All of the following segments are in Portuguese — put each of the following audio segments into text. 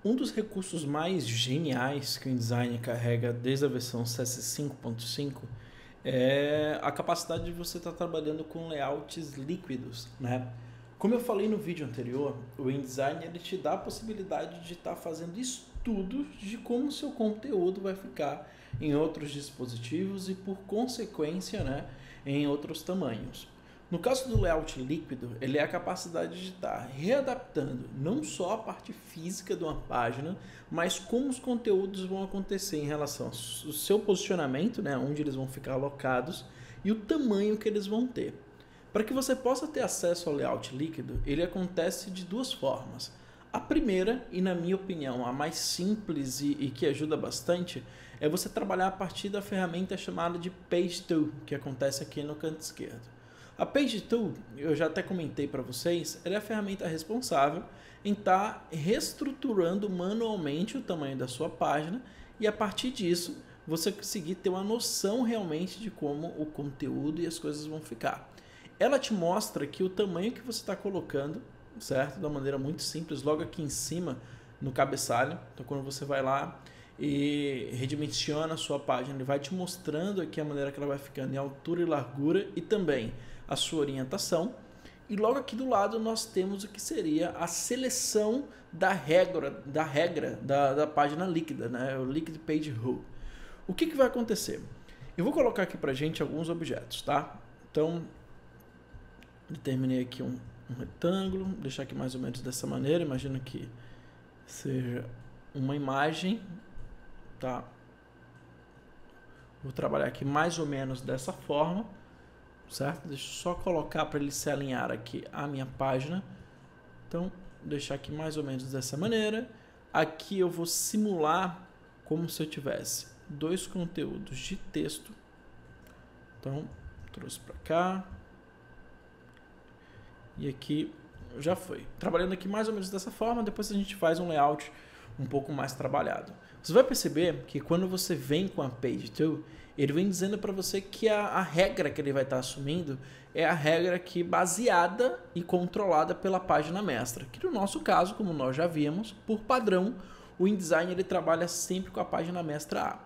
Um dos recursos mais geniais que o InDesign carrega desde a versão CS 5.5 é a capacidade de você estar trabalhando com layouts líquidos, né? Como eu falei no vídeo anterior, o InDesign ele te dá a possibilidade de estar fazendo estudos de como o seu conteúdo vai ficar em outros dispositivos e, por consequência, né, em outros tamanhos. No caso do layout líquido, ele é a capacidade de estar readaptando não só a parte física de uma página, mas como os conteúdos vão acontecer em relação ao seu posicionamento, né, onde eles vão ficar alocados, e o tamanho que eles vão ter. Para que você possa ter acesso ao layout líquido, ele acontece de duas formas. A primeira, e na minha opinião a mais simples e que ajuda bastante, é você trabalhar a partir da ferramenta chamada de Page Tool, que acontece aqui no canto esquerdo. A Page Tool, eu já até comentei para vocês, ela é a ferramenta responsável em estar reestruturando manualmente o tamanho da sua página e a partir disso você conseguir ter uma noção realmente de como o conteúdo e as coisas vão ficar. Ela te mostra que o tamanho que você está colocando, certo? Da maneira muito simples, logo aqui em cima no cabeçalho. Então quando você vai lá e redimensiona a sua página, ele vai te mostrando aqui a maneira que ela vai ficando em altura e largura e também a sua orientação. E logo aqui do lado nós temos o que seria a seleção da regra da página líquida, né? O Liquid Page Rule. O que vai acontecer? Eu vou colocar aqui pra gente alguns objetos, tá? Então, determinei aqui um retângulo, deixar aqui mais ou menos dessa maneira, imagina que seja uma imagem, tá? Vou trabalhar aqui mais ou menos dessa forma, certo? Deixa eu só colocar para ele se alinhar aqui a minha página. Então, deixar aqui mais ou menos dessa maneira. Aqui eu vou simular como se eu tivesse dois conteúdos de texto. Então, trouxe para cá. E aqui já foi. Trabalhando aqui mais ou menos dessa forma, depois a gente faz um layout um pouco mais trabalhado. Você vai perceber que quando você vem com a Page Tool, ele vem dizendo para você que a regra que ele vai estar assumindo é a regra aqui baseada e controlada pela página mestra. Que no nosso caso, como nós já vimos, por padrão, o InDesign ele trabalha sempre com a página mestra A.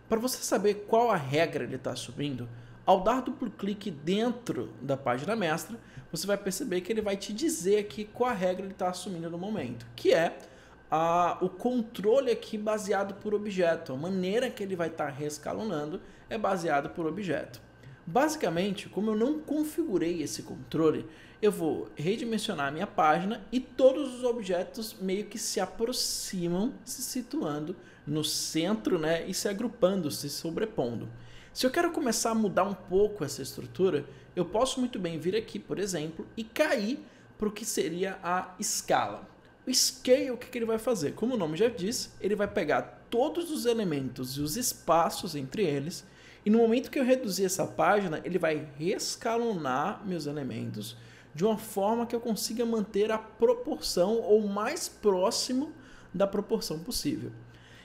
Para você saber qual a regra ele está assumindo, ao dar duplo clique dentro da página mestra, você vai perceber que ele vai te dizer aqui qual a regra ele está assumindo no momento, que é o controle aqui baseado por objeto. A maneira que ele vai estar reescalonando é baseado por objeto. Basicamente, como eu não configurei esse controle, eu vou redimensionar a minha página e todos os objetos meio que se aproximam, se situando no centro, né, e se agrupando, se sobrepondo. Se eu quero começar a mudar um pouco essa estrutura, eu posso muito bem vir aqui, por exemplo, e cair para o que seria a escala. O scale, o que ele vai fazer? Como o nome já diz, ele vai pegar todos os elementos e os espaços entre eles, e no momento que eu reduzir essa página, ele vai reescalonar meus elementos de uma forma que eu consiga manter a proporção ou mais próximo da proporção possível.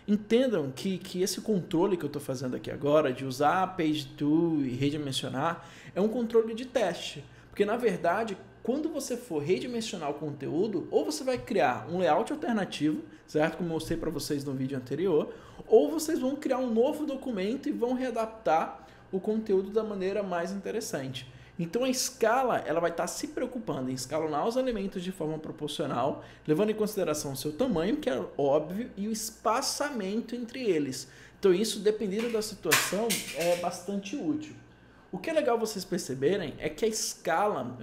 Entendam que esse controle que eu estou fazendo aqui agora, de usar a Page Tool e redimensionar, é um controle de teste. Porque, na verdade, quando você for redimensionar o conteúdo, ou você vai criar um layout alternativo, certo? Como eu mostrei para vocês no vídeo anterior, ou vocês vão criar um novo documento e vão readaptar o conteúdo da maneira mais interessante. Então a escala ela vai estar se preocupando em escalonar os elementos de forma proporcional, levando em consideração o seu tamanho, que é óbvio, e o espaçamento entre eles. Então isso, dependendo da situação, é bastante útil. O que é legal vocês perceberem é que a escala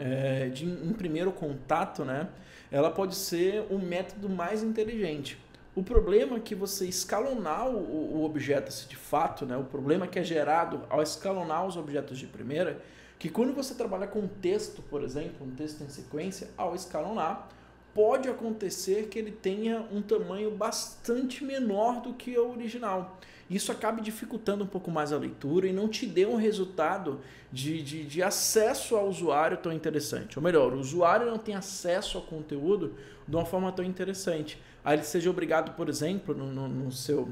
em primeiro contato, né, ela pode ser o método mais inteligente. O problema é que você escalonar o objeto de fato, né, o problema que é gerado ao escalonar os objetos de primeira, que quando você trabalha com texto, por exemplo, um texto em sequência, ao escalonar, pode acontecer que ele tenha um tamanho bastante menor do que o original. Isso acaba dificultando um pouco mais a leitura e não te dê um resultado de acesso ao usuário tão interessante. Ou melhor, o usuário não tem acesso ao conteúdo de uma forma tão interessante. Aí ele seja obrigado, por exemplo, no seu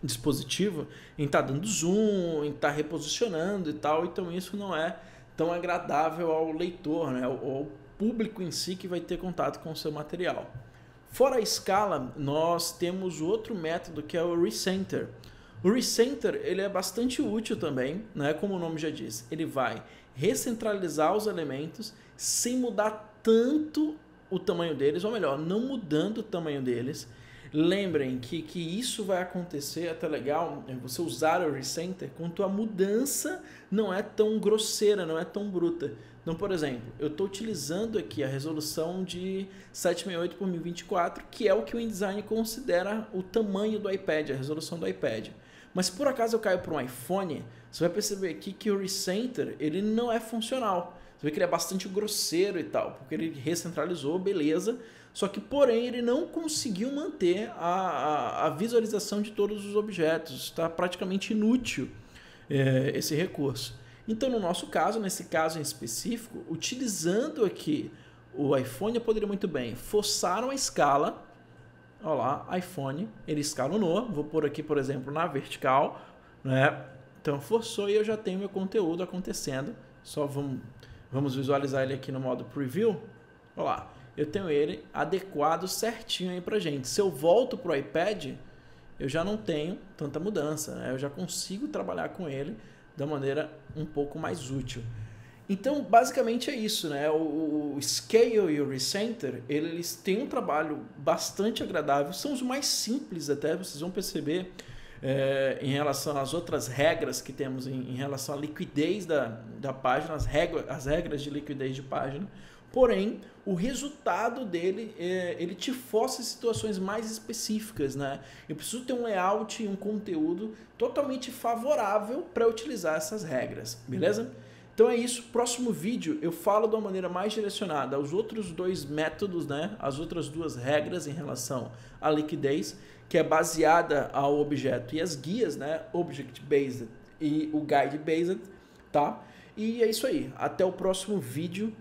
dispositivo, em estar dando zoom, em estar reposicionando e tal, então isso não é tão agradável ao leitor, né, ao público em si que vai ter contato com o seu material. Fora a escala, nós temos outro método que é o recenter. O recenter ele é bastante útil também, né? Como o nome já diz, ele vai recentralizar os elementos sem mudar tanto o tamanho deles, ou melhor, não mudando o tamanho deles. Lembrem que isso vai acontecer, é até legal você usar o recenter quando a mudança não é tão grosseira, não é tão bruta. Então, por exemplo, eu estou utilizando aqui a resolução de 768 por 1024, que é o que o InDesign considera o tamanho do iPad, a resolução do iPad. Mas se por acaso eu caio para um iPhone, você vai perceber aqui que o recenter ele não é funcional. Você vê que ele é bastante grosseiro e tal, porque ele recentralizou, beleza. Só que, porém, ele não conseguiu manter a visualização de todos os objetos. Está praticamente inútil esse recurso. Então, no nosso caso, nesse caso em específico, utilizando aqui o iPhone, eu poderia muito bem forçar uma escala. Olha lá, iPhone, ele escalonou. Vou pôr aqui, por exemplo, na vertical, né? Então, forçou e eu já tenho meu conteúdo acontecendo. Só vamos visualizar ele aqui no modo Preview. Olha lá, eu tenho ele adequado certinho aí pra gente. Se eu volto pro iPad, eu já não tenho tanta mudança, né? Eu já consigo trabalhar com ele da maneira um pouco mais útil. Então, basicamente é isso, né? O Scale e o Recenter, eles têm um trabalho bastante agradável, são os mais simples até, vocês vão perceber em relação às outras regras que temos em relação à liquidez da página, as regras de liquidez de página. Porém, o resultado dele, ele te força situações mais específicas, né? Eu preciso ter um layout e um conteúdo totalmente favorável para utilizar essas regras, beleza? Então é isso, próximo vídeo eu falo de uma maneira mais direcionada aos outros dois métodos, né? As outras duas regras em relação à liquidez, que é baseada ao objeto e as guias, né? Object Based e o Guide Based, tá? E é isso aí, até o próximo vídeo.